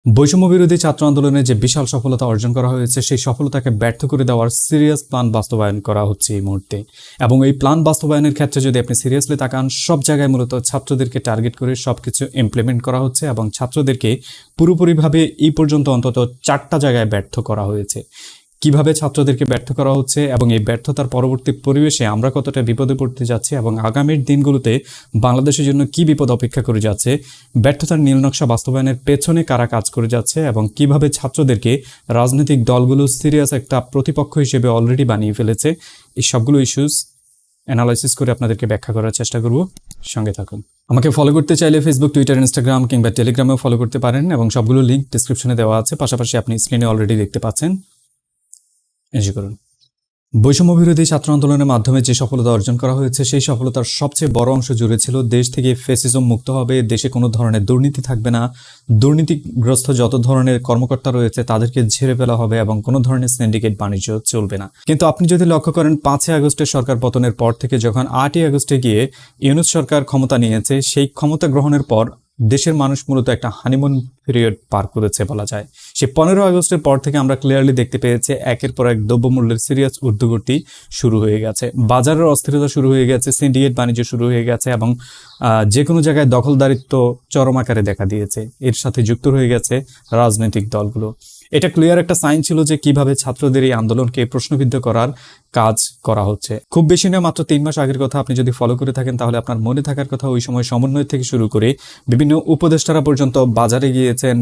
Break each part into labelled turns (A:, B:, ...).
A: বৈষম্য বিরোধী ছাত্র আন্দোলনে যে বিশাল সফলতা অর্জন করা হয়েছে সেই সফলতাকে ব্যর্থ করে দেওয়ার সিরিয়াস প্ল্যান বাস্তবায়ন করা হচ্ছে এই মুহূর্তে। এবং এই প্ল্যান বাস্তবায়নের ক্ষেত্রে যদি আপনি সিরিয়াসলি তাকান, সব জায়গায় মূলত ছাত্রদেরকে টার্গেট করে সবকিছু ইমপ্লিমেন্ট করা হচ্ছে এবং ছাত্রদেরকে পুরোপুরিভাবে এই পর্যন্ত অন্তত 4টা জায়গায় ব্যর্থ করা হয়েছে। কিভাবে ছাত্রদেরকে ব্যর্থ করা হচ্ছে এবং এই ব্যর্থতার পরবর্তী পরিবেশে আমরা কতটা বিপদে পড়তে যাচ্ছি এবং আগামীর দিনগুলোতে বাংলাদেশের জন্য কি বিপদ অপেক্ষা করে যাচ্ছে, ব্যর্থতার নীলনকশা বাস্তবায়নের পেছনে কারা কাজ করে যাচ্ছে এবং কিভাবে ছাত্রদেরকে রাজনৈতিক দলগুলো সিরিয়াস একটা প্রতিপক্ষ হিসেবে অলরেডি বানিয়ে ফেলেছে, এই সবগুলো ইস্যুস অ্যানালাইসিস করে আপনাদেরকে ব্যাখ্যা করার চেষ্টা করব। সঙ্গে থাকুন। আমাকে ফলো করতে চাইলে ফেসবুক, টুইটার, ইনস্টাগ্রাম কিংবা টেলিগ্রামেও ফলো করতে পারেন এবং সবগুলো লিঙ্ক ডিসক্রিপশনে দেওয়া আছে। পাশাপাশি আপনি স্ক্রিনে অলরেডি দেখতে পাচ্ছেন। এনজয় করুন। বৈষম্য বিরোধী ছাত্র আন্দোলনের মাধ্যমে যে সফলতা অর্জন করা হয়েছে সেই সফলতার সবচেয়ে বড় অংশ জুড়ে ছিল দেশ থেকে ফ্যাসিজম মুক্ত হবে, দেশে কোনো ধরনের দুর্নীতি থাকবে না, দুর্নীতিগ্রস্ত যত ধরনের কর্মকর্তা রয়েছে তাদেরকে ঝেড়ে ফেলা হবে এবং কোনো ধরনের সিন্ডিকেট বাণিজ্য চলবে না। কিন্তু আপনি যদি লক্ষ্য করেন 5 আগস্টের সরকার পতনের পর থেকে যখন 8 আগস্টে গিয়ে ইউনূস সরকার ক্ষমতা নিয়েছে, সেই ক্ষমতা গ্রহণের পর দেশের মানুষ মূলত একটা হানিমুন পিরিয়ড পার করেছে বলা যায়। সে 15 আগস্টের পর থেকে আমরা ক্লিয়ারলি দেখতে পেয়েছি একের পর এক দ্রব্যমূল্যের সিরিয়াস ঊর্ধ্বগতি শুরু হয়ে গেছে, বাজারের অস্থিরতা শুরু হয়ে গেছে, সিন্ডিকেট বাণিজ্য শুরু হয়ে গেছে এবং যে কোনো জায়গায় দখলদারিত্ব চরম আকারে দেখা দিয়েছে। এর সাথে যুক্ত হয়ে গেছে রাজনৈতিক দলগুলো। এটা ক্লিয়ার একটা সাইন ছিল যে কিভাবে ছাত্রদের এই আন্দোলনকে প্রশ্নবিদ্ধ করার কাজ করা হচ্ছে। খুব বেশি না, মাত্র 3 মাস আগের কথা আপনি যদি ফলো করে থাকেন তাহলে আপনার মনে থাকার কথা ওই সময় সমন্বয় থেকে শুরু করে বিভিন্ন উপদেষ্টারা পর্যন্ত বাজারে গিয়েছেন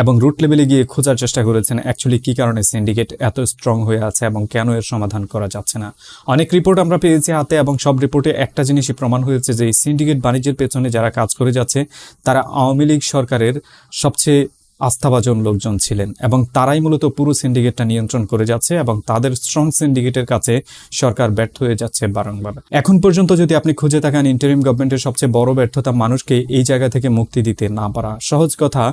A: এবং রুট লেভেলে গিয়ে খোঁজার চেষ্টা করেছেন অ্যাকচুয়ালি কি কারণে সিন্ডিকেট এত স্ট্রং হয়ে আছে এবং কেন এর সমাধান করা যাচ্ছে না। অনেক রিপোর্ট আমরা পেয়েছি হাতে এবং সব রিপোর্টে একটা জিনিসই প্রমাণ হয়েছে যে এই সিন্ডিকেট বাণিজ্যের পেছনে যারা কাজ করে যাচ্ছে তারা আওয়ামী লীগ সরকারের সবচেয়ে আস্থাভাজন লোকজন ছিলেন এবং তারাই মূলত পুরো সিন্ডিকেটটা নিয়ন্ত্রণ করে যাচ্ছে এবং তাদের স্ট্রং সিন্ডিকেটের কাছে সরকার ব্যর্থ হয়ে যাচ্ছে বারংবার। এখন পর্যন্ত যদি আপনি খুঁজে থাকেন ইন্টারিম গভর্নমেন্টের সবচেয়ে বড় ব্যর্থতা মানুষকে এই জায়গা থেকে মুক্তি দিতে না পারা। সহজ কথা,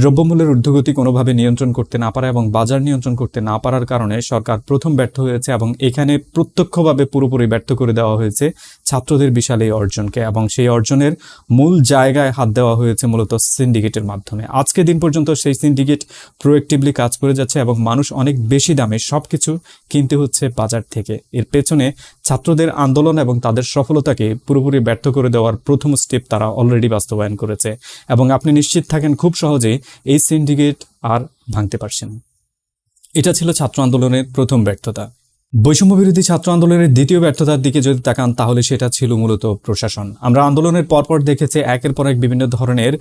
A: দ্রব্যমূল্যের ঊর্ধ্বগতি কোনোভাবে নিয়ন্ত্রণ করতে না পারা এবং বাজার নিয়ন্ত্রণ করতে না পারার কারণে সরকার প্রথম ব্যর্থ হয়েছে এবং এখানে প্রত্যক্ষভাবে পুরোপুরি ব্যর্থ করে দেওয়া হয়েছে ছাত্রদের বিশাল এই অর্জনকে এবং সেই অর্জনের মূল জায়গায় হাত দেওয়া হয়েছে মূলত সিন্ডিকেটের মাধ্যমে। আজকে দিন পর্যন্ত সেই সিন্ডিকেট প্রোঅ্যাক্টিভলি কাজ করে যাচ্ছে এবং মানুষ অনেক বেশি দামে সবকিছু কিনতে হচ্ছে বাজার থেকে। এর পেছনে ছাত্রদের আন্দোলন এবং তাদের সফলতাকে পুরোপুরি ব্যর্থ করে দেওয়ার প্রথম স্টেপ তারা অলরেডি বাস্তবায়ন করেছে এবং আপনি নিশ্চিত থাকেন খুব সহজেই এই সিন্ডিকেট আর ভাঙতে পারছেন। এটা ছিল ছাত্র আন্দোলনের প্রথম ব্যর্থতা। বৈষম্য বিরোধী ছাত্র আন্দোলনের দ্বিতীয় ব্যর্থতার দিকে যদি তাকান তাহলে সেটা ছিল মূলত প্রশাসন। আমরা আন্দোলনের পরপর দেখেছি একের পর এক বিভিন্ন ধরনের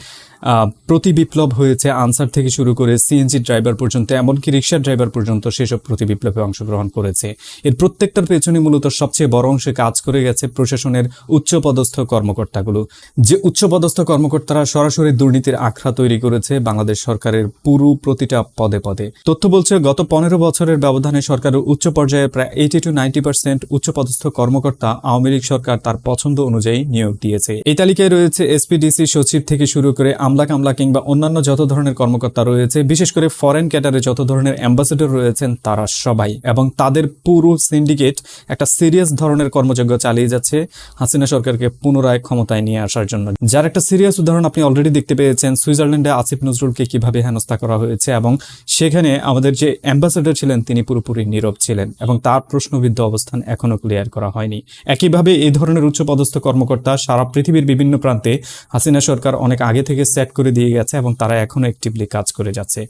A: প্রতি বিপ্লব হয়েছে, আনসার থেকে শুরু করে সিএনজি ড্রাইভার পর্যন্ত, এমনকি রিক্সা ড্রাইভার পর্যন্ত সেসব প্রতি বিপ্লবে অংশগ্রহণ করেছে। এর প্রত্যেকটার পেছনে মূলত সবচেয়ে বড় অংশে কাজ করে গেছে প্রশাসনের উচ্চপদস্থ কর্মকর্তাগুলো, যে উচ্চপদস্থ কর্মকর্তারা সরাসরি দুর্নীতির আখড়া তৈরি করেছে বাংলাদেশ সরকারের পুরো প্রতিটা পদে পদে। তথ্য বলছে গত 15 বছরের ব্যবধানে সরকারের উচ্চ পর্যায়ে প্রায় 80 to 90% উচ্চপদস্থ কর্মকর্তা আওয়ামী লীগ সরকার তার পছন্দ অনুযায়ী নিয়োগ দিয়েছে। এই তালিকায় রয়েছে এসপিডিসি সচিব থেকে শুরু করে আমলা কামলা কিংবা অন্যান্য যত ধরনের কর্মকর্তা রয়েছে, বিশেষ করে ফরেন ক্যাডারে যত ধরনের অ্যাম্বাসেডর রয়েছেন তারা সবাই, এবং তাদের পুরো সিন্ডিকেট একটা সিরিয়াস ধরনের কর্মযজ্ঞ চালিয়ে যাচ্ছে হাসিনা সরকারকে পুনরায় ক্ষমতায় নিয়ে আসার জন্য। যার একটা সিরিয়াস উদাহরণ আপনি অলরেডি দেখতে পেয়েছেন, সুইজারল্যান্ডে আসিফ নজরুলকে কিভাবে হেনস্থা করা হয়েছে এবং সেখানে আমাদের যে অ্যাম্বাসেডর ছিলেন তিনি পুরোপুরি নীরব ছিলেন এবং তার প্রশ্নবিদ্ধ অবস্থান এখনো ক্লিয়ার করা হয়নি। একইভাবে এই ধরনের উচ্চপদস্থ কর্মকর্তা সারা পৃথিবীর বিভিন্ন প্রান্তে হাসিনা সরকার অনেক আগে থেকে সেট করে দিয়ে গেছে এবং তারা এখনো অ্যাক্টিভলি কাজ করে যাচ্ছে।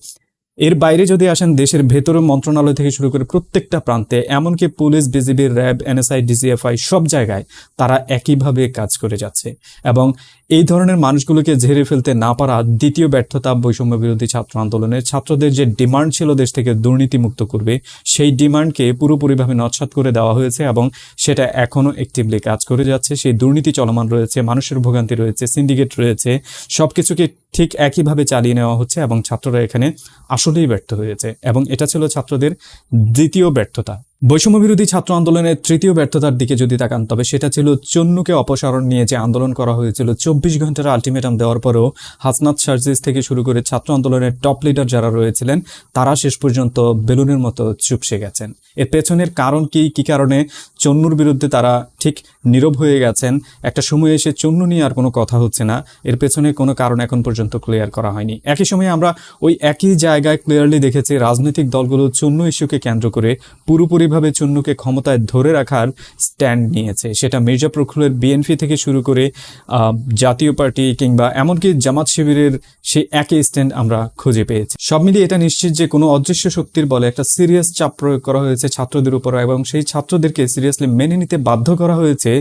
A: এর বাইরে যদি আসেন, দেশের ভেতরে মন্ত্রণালয় থেকে শুরু করে প্রত্যেকটা প্রান্তে, এমনকি police, BGB, RAB, NSI, DGFI সব জায়গায় তারা একইভাবে কাজ করে যাচ্ছে এবং এই ধরনের মানুষগুলোকে ঝেড়ে ফেলতে না পারা দ্বিতীয় ব্যর্থতা বৈষম্য বিরোধী ছাত্র আন্দোলনের। ছাত্রদের যে ডিমান্ড ছিল দেশ থেকে দুর্নীতিমুক্ত করবে, সেই ডিমান্ডকে পুরোপুরিভাবে নস্যাৎ করে দেওয়া হয়েছে এবং সেটা এখনো অ্যাক্টিভলি কাজ করে যাচ্ছে। সেই দুর্নীতি চলমান রয়েছে, মানুষের ভোগান্তি রয়েছে, সিন্ডিকেট রয়েছে, সবকিছুকে ঠিক একইভাবে চালিয়ে নেওয়া হচ্ছে এবং ছাত্ররা এখানে আসলেই ব্যর্থ হয়েছে এবং এটা ছিল ছাত্রদের দ্বিতীয় ব্যর্থতা। বৈষম্য বিরোধী ছাত্র আন্দোলনের তৃতীয় ব্যর্থতার দিকে যদি তাকান, তবে সেটা ছিল চন্নুকে অপসারণ নিয়ে যে আন্দোলন করা হয়েছিল। 24 ঘন্টার আলটিমেটাম দেওয়ার পরেও হাসনাত শারজিস থেকে শুরু করে ছাত্র আন্দোলনের টপ লিডার যারা রয়েছিলেন তারা শেষ পর্যন্ত বেলুনের মতো চুপসে গেছেন। এর পেছনের কারণ কি কারণে চন্নুর বিরুদ্ধে তারা ঠিক নীরব হয়ে গেছেন, একটা সময় এসে চন্নু নিয়ে আর কোনো কথা হচ্ছে না, এর পেছনে কোনো কারণ এখন পর্যন্ত ক্লিয়ার করা হয়নি। একই সময়ে আমরা ওই একই জায়গায় ক্লিয়ারলি দেখেছি রাজনৈতিক দলগুলো চন্নু ইস্যুকে কেন্দ্র করে পুরোপুরিভাবে চন্নুকে ক্ষমতায় ধরে রাখার স্ট্যান্ড নিয়েছে। সেটা মির্জা ফখরুলের বিএনপি থেকে শুরু করে জাতীয় পার্টি কিংবা এমনকি জামাত শিবিরের সেই একই স্ট্যান্ড আমরা খুঁজে পেয়েছি। সব মিলিয়ে এটা নিশ্চিত যে কোনো অদৃশ্য শক্তির বলে একটা সিরিয়াস চাপ প্রয়োগ করা হয়েছে ছাত্রদের উপর, এবং সেই ছাত্রদেরকে সিরিয়াসলি মেনে নিতে বাধ্য করা হয়েছে।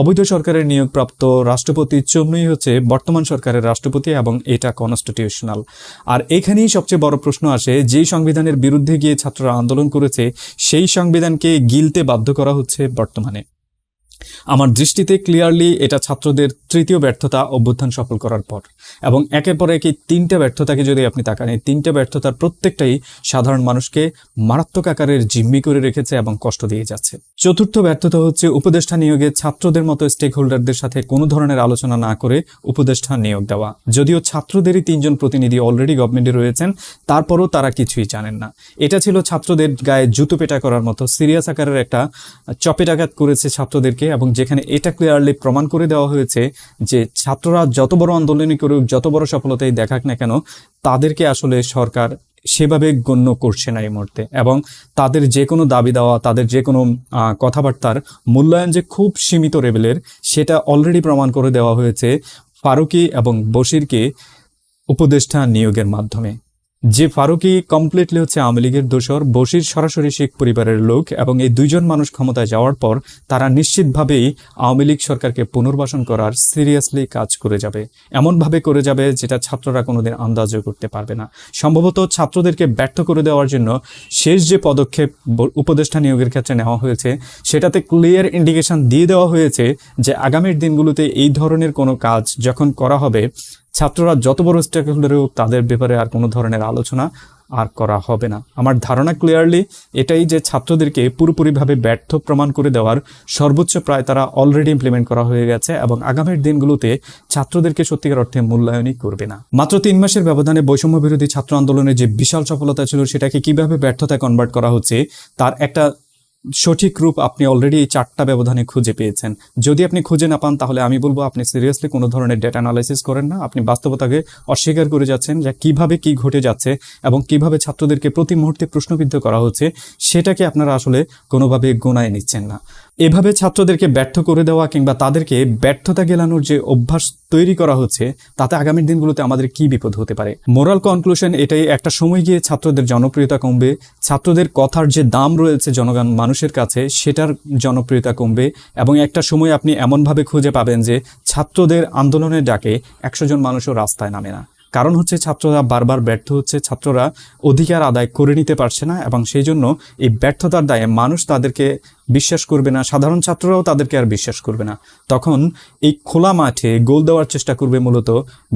A: অবৈধ সরকারের নিয়োগপ্রাপ্ত রাষ্ট্রপতি চন্নুই হচ্ছে বর্তমান সরকারের রাষ্ট্রপতি এবং এটা কনস্টিটিউশনাল। আর এখানেই সবচেয়ে বড় প্রশ্ন আসে, যেই সংবিধানের বিরুদ্ধে গিয়ে ছাত্ররা আন্দোলন করেছে সেই সংবিধানকে গিলতে বাধ্য করা হচ্ছে বর্তমানে। আমার দৃষ্টিতে ক্লিয়ারলি এটা ছাত্রদের তৃতীয় ব্যর্থতা অভ্যুত্থান সফল করার পর, এবং একের পর এক এই তিনটা ব্যর্থতাকে যদি আপনি তাকান, এই তিনটা ব্যর্থতার প্রত্যেকটাই সাধারণ মানুষকে মারাত্মক আকারের জিম্মি করে রেখেছে এবং কষ্ট দিয়ে যাচ্ছে। চতুর্থ ব্যর্থতা হচ্ছে উপদেষ্টা নিয়োগে ছাত্রদের মতো স্টেক হোল্ডারদের সাথে কোনো ধরনের আলোচনা না করে উপদেষ্টা নিয়োগ দেওয়া। যদিও ছাত্রদেরই 3 জন প্রতিনিধি অলরেডি গভর্নমেন্টে রয়েছেন, তারপরও তারা কিছুই জানেন না। এটা ছিল ছাত্রদের গায়ে জুতো পেটা করার মতো সিরিয়াস আকারের একটা চপেটাঘাত করেছে ছাত্রদেরকে, এবং যেখানে এটা ক্লিয়ারলি প্রমাণ করে দেওয়া হয়েছে যে ছাত্ররা যত বড় আন্দোলনই করুক, যত বড় সফলতাই দেখাক না কেন, তাদেরকে আসলে সরকার সেভাবে গণ্য করছে না এই মুহূর্তে, এবং তাদের যে কোনো দাবি দেওয়া, তাদের যে কোনো কথাবার্তার মূল্যায়ন যে খুব সীমিত লেভেলের, সেটা অলরেডি প্রমাণ করে দেওয়া হয়েছে ফারুকী এবং বশিরকে উপদেষ্টা নিয়োগের মাধ্যমে। যে ফারুকী কমপ্লিটলি হচ্ছে আওয়ামী লীগের দোসর, বশির সরাসরি শিখ পরিবারের লোক, এবং এই দুইজন মানুষ ক্ষমতায় যাওয়ার পর তারা নিশ্চিতভাবেই আওয়ামী লীগ সরকারকে পুনর্বাসন করার সিরিয়াসলি কাজ করে যাবে, এমনভাবে করে যাবে যেটা ছাত্ররা কোনোদিন আন্দাজও করতে পারবে না। সম্ভবত ছাত্রদেরকে ব্যর্থ করে দেওয়ার জন্য শেষ যে পদক্ষেপ উপদেষ্টা নিয়োগের ক্ষেত্রে নেওয়া হয়েছে, সেটাতে ক্লিয়ার ইন্ডিকেশন দিয়ে দেওয়া হয়েছে যে আগামীর দিনগুলোতে এই ধরনের কোনো কাজ যখন করা হবে, ছাত্ররা যত বড় স্টেক হোল্ডার হোক তাদের ব্যাপারে আর কোনো ধরনের আলোচনা আর করা হবে না। আমার ধারণা ক্লিয়ারলি এটাই যে ছাত্রদেরকে পুরোপুরিভাবে ব্যর্থ প্রমাণ করে দেওয়ার সর্বোচ্চ প্রায় তারা অলরেডি ইমপ্লিমেন্ট করা হয়ে গেছে, এবং আগামীর দিনগুলোতে ছাত্রদেরকে সত্যিকার অর্থে মূল্যায়নই করবে না। মাত্র 3 মাসের ব্যবধানে বৈষম্য বিরোধী ছাত্র আন্দোলনের যে বিশাল সফলতা ছিল সেটাকে কিভাবে ব্যর্থতায় কনভার্ট করা হচ্ছে তার একটা সঠিক রূপ আপনি অলরেডি এই 4টা ব্যবধানে খুঁজে পেয়েছেন। যদি আপনি খুঁজে না পান তাহলে আমি বলবো আপনি সিরিয়াসলি কোনো ধরনের ডেটা অ্যানালাইসিস করেন না, আপনি বাস্তবতাকে অস্বীকার করে যাচ্ছেন যে কিভাবে কি ঘটে যাচ্ছে এবং কিভাবে ছাত্রদেরকে প্রতি মুহূর্তে প্রশ্নবিদ্ধ করা হচ্ছে সেটাকে আপনারা আসলে কোনোভাবে গোনায় নিচ্ছেন না। এভাবে ছাত্রদেরকে ব্যর্থ করে দেওয়া কিংবা তাদেরকে ব্যর্থতা গেলানোর যে অভ্যাস তৈরি করা হচ্ছে, তাতে আগামী দিনগুলোতে আমাদের কি বিপদ হতে পারে। মোরাল কনক্লুশন এটাই, একটা সময় গিয়ে ছাত্রদের জনপ্রিয়তা কমবে, ছাত্রদের কথার যে দাম রয়েছে জনগণ মানুষের কাছে সেটার জনপ্রিয়তা কমবে, এবং একটা সময় আপনি এমনভাবে খুঁজে পাবেন যে ছাত্রদের আন্দোলনের ডাকে 100 জন মানুষও রাস্তায় নামে না। কারণ হচ্ছে ছাত্ররা বারবার ব্যর্থ হচ্ছে, ছাত্ররা অধিকার আদায় করে নিতে পারছে না, এবং সেই জন্য এই ব্যর্থতার দায়ে মানুষ তাদেরকে বিশ্বাস করবে না, সাধারণ ছাত্ররাও তাদেরকে আর বিশ্বাস করবে না। তখন এই খোলা মাঠে গোল দেওয়ার চেষ্টা করবে মূলত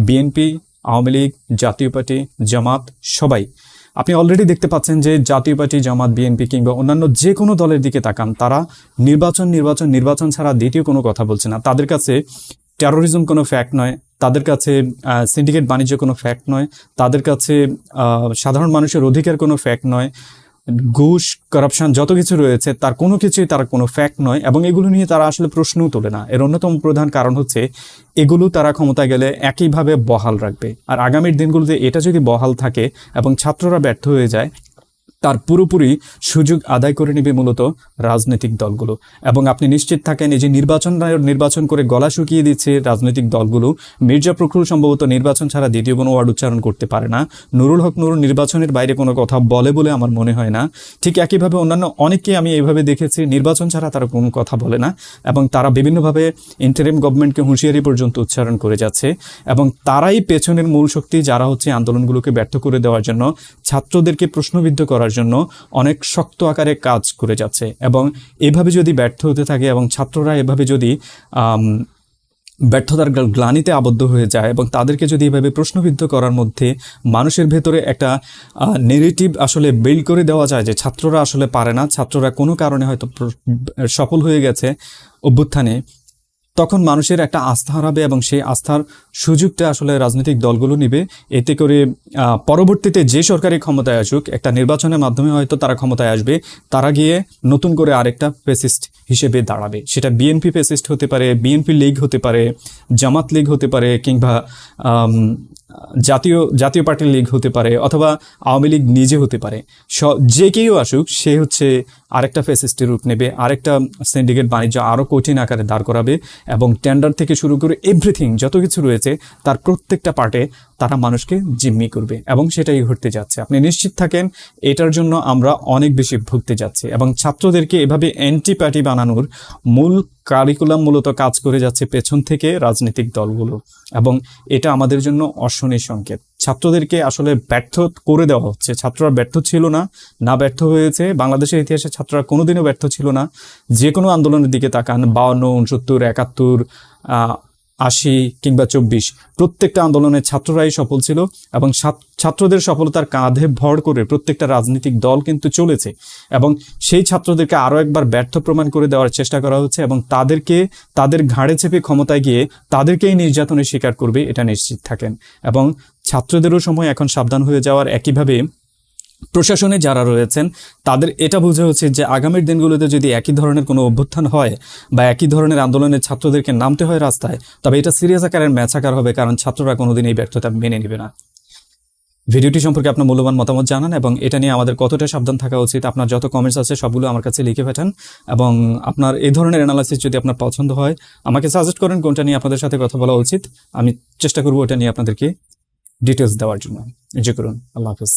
A: বিএনপি, আওয়ামী লীগ, জাতীয় পার্টি, জামাত, সবাই। আপনি অলরেডি দেখতে পাচ্ছেন যে জাতীয় পার্টি, জামাত, বিএনপি কিংবা অন্যান্য যে কোনো দলের দিকে তাকান, তারা নির্বাচন ছাড়া দ্বিতীয় কোনো কথা বলছে না। তাদের কাছে টেরোরিজম কোনো ফ্যাক্ট নয়, তাদের কাছে সিন্ডিকেট বাণিজ্য কোনো ফ্যাক্ট নয়, তাদের কাছে সাধারণ মানুষের অধিকার কোনো ফ্যাক্ট নয়, ঘুষ, করাপশন যত কিছু রয়েছে তার কোনো কিছুই তার কোনো ফ্যাক্ট নয়, এবং এগুলো নিয়ে তারা আসলে প্রশ্নও তোলে না। এর অন্যতম প্রধান কারণ হচ্ছে এগুলো তারা ক্ষমতায় গেলে একইভাবে বহাল রাখবে, আর আগামীর দিনগুলোতে এটা যদি বহাল থাকে এবং ছাত্ররা ব্যর্থ হয়ে যায়, তার পুরোপুরি সুযোগ আদায় করে নেবে মূলত রাজনৈতিক দলগুলো। এবং আপনি নিশ্চিত থাকেন এই যে নির্বাচন করে গলা শুকিয়ে দিচ্ছে রাজনৈতিক দলগুলো, মির্জা ফখরুল সম্ভবত নির্বাচন ছাড়া দ্বিতীয় কোনো ওয়ার্ড উচ্চারণ করতে পারে না, নুরুল হক নুরুল নির্বাচনের বাইরে কোনো কথা বলে বলে আমার মনে হয় না। ঠিক একইভাবে অন্যান্য অনেককে আমি এইভাবে দেখেছি, নির্বাচন ছাড়া তারা কোনো কথা বলে না, এবং তারা বিভিন্নভাবে ইন্টারিম গভর্নমেন্টকে হুঁশিয়ারি পর্যন্ত উচ্চারণ করে যাচ্ছে, এবং তারাই পেছনের মূল শক্তি যারা হচ্ছে আন্দোলনগুলোকে ব্যর্থ করে দেওয়ার জন্য, ছাত্রদেরকে প্রশ্নবিদ্ধ করার জন্য অনেক শক্ত আকারে কাজ করে যাচ্ছে। এবং এভাবে যদি ব্যর্থ হতে থাকে এবং ছাত্ররা এভাবে যদি ব্যর্থতার গ্লানিতে আবদ্ধ হয়ে যায় এবং তাদেরকে যদি এভাবে প্রশ্নবিদ্ধ করার মধ্যে মানুষের ভেতরে একটা নেগেটিভ আসলে বিল্ড করে দেওয়া যায় যে ছাত্ররা আসলে পারে না, ছাত্ররা কোনো কারণে হয়তো সফল হয়ে গেছে অভ্যুত্থানে, তখন মানুষের একটা আস্থা হারাবে এবং সেই আস্থার সুযোগটা আসলে রাজনৈতিক দলগুলো নেবে। এতে করে পরবর্তীতে যে সরকারি ক্ষমতায় আসুক, একটা নির্বাচনের মাধ্যমে হয়তো তারা ক্ষমতায় আসবে, তারা গিয়ে নতুন করে আরেকটা ফেসিস্ট হিসেবে দাঁড়াবে। সেটা বিএনপি ফেসিস্ট হতে পারে, বিএনপি লীগ হতে পারে, জামাত লীগ হতে পারে, কিংবা জাতীয় পার্টির লীগ হতে পারে, অথবা আওয়ামী লীগ নিজে হতে পারে। যে কেউ আসুক, সে হচ্ছে আরেকটা ফেসিস্টের রূপ নেবে, আরেকটা সিন্ডিকেট বাণিজ্য আরও কঠিন আকারে দাঁড় করাবে এবং টেন্ডার থেকে শুরু করে এভরিথিং যত কিছু রয়েছে তার প্রত্যেকটা পার্টে তারা মানুষকে জিম্মি করবে এবং সেটাই ঘটতে যাচ্ছে। আপনি নিশ্চিত থাকেন এটার জন্য আমরা অনেক বেশি ভুগতে যাচ্ছি এবং ছাত্রদেরকে এভাবে অ্যান্টি পার্টি বানানোর মূল কারিকুলাম মূলত কাজ করে যাচ্ছে পেছন থেকে রাজনৈতিক দলগুলো এবং এটা আমাদের জন্য অশনির সংকেত। ছাত্রদেরকে আসলে ব্যর্থ করে দেওয়া হচ্ছে। ছাত্ররা ব্যর্থ ছিল না ব্যর্থ হয়েছে। বাংলাদেশের ইতিহাসে ছাত্ররা কোনোদিনও ব্যর্থ ছিল না। যে কোনো আন্দোলনের দিকে তাকান, 52, 69, 71, 80 কিংবা 24, প্রত্যেকটা আন্দোলনে ছাত্ররাই সফল ছিল এবং ছাত্রদের সফলতার কাঁধে ভর করে প্রত্যেকটা রাজনৈতিক দল কিন্তু চলেছে এবং সেই ছাত্রদেরকে আরও একবার ব্যর্থ প্রমাণ করে দেওয়ার চেষ্টা করা হচ্ছে এবং তাদের ঘাড়ে চেপে ক্ষমতায় গিয়ে তাদেরকেই নির্যাতনের শিকার করবে, এটা নিশ্চিত থাকেন। এবং ছাত্রদেরও সময় এখন সাবধান হয়ে যাওয়ার। একইভাবে প্রশাসনে যারা রয়েছেন তাদের এটা বোঝা উচিত যে আগামীর দিনগুলোতে যদি একই ধরনের কোনো অভ্যুত্থান হয় বা একই ধরনের আন্দোলনে ছাত্রদেরকে নামতে হয় রাস্তায়, তবে এটা সিরিয়াস আকারের ম্যাচ আকার হবে, কারণ ছাত্ররা কোনোদিন এই ব্যর্থতা মেনে নেবে না। ভিডিওটি সম্পর্কে আপনার মূল্যবান মতামত জানান এবং এটা নিয়ে আমাদের কতটা সাবধান থাকা উচিত, আপনার যত কমেন্টস আছে সবগুলো আমার কাছে লিখে পাঠান এবং আপনার এই ধরনের অ্যানালাইসিস যদি আপনার পছন্দ হয় আমাকে সাজেস্ট করেন কোনটা নিয়ে আপনাদের সাথে কথা বলা উচিত। আমি চেষ্টা করবো এটা নিয়ে আপনাদেরকে ডিটেলস দেওয়ার জন্য। করুন। আল্লাহ হাফেজ।